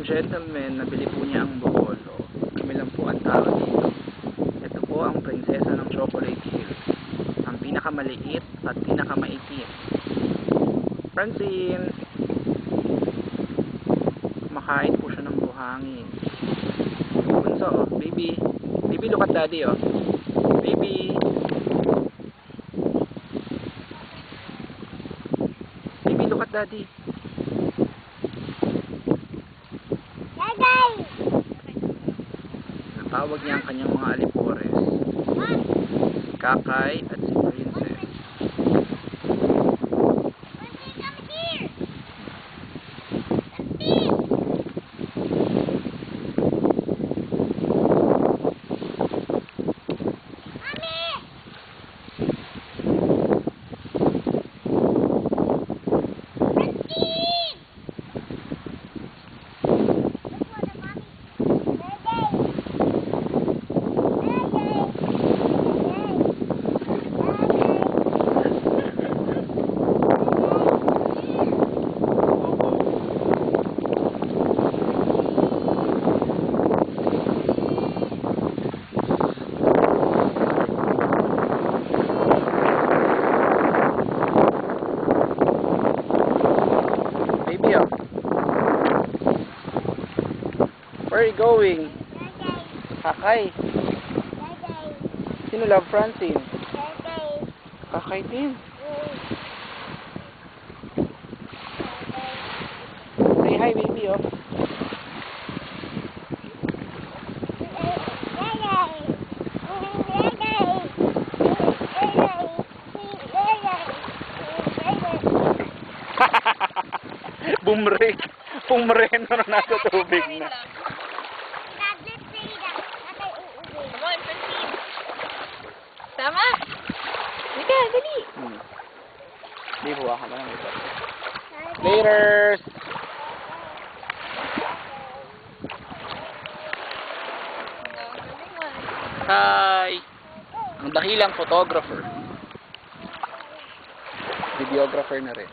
gentleman, nabili po niya ang Boholo. Kami lang po ang tao dito. Ito po ang prinsesa ng Chocolate Hills. Ang pinakamaliit at pinakamaitim. Francine! Kumakain po siya ng buhangin. Bunso, oh. Baby. Baby, look at daddy, oh. Baby. Baby, look at daddy. Natawag niya ang kanyang mga alipores. Si Kakay at si Princess. Where are you going? Kakay. Sino love Francine? Kakay din. Say hi baby, oh. Bumrek. Pumreno na nasa tubig na. Come on, Francine. Tama. Halika, dali. Di buha ka na ito. Laters! Hi! Ang dakilang photographer. Videographer na rin.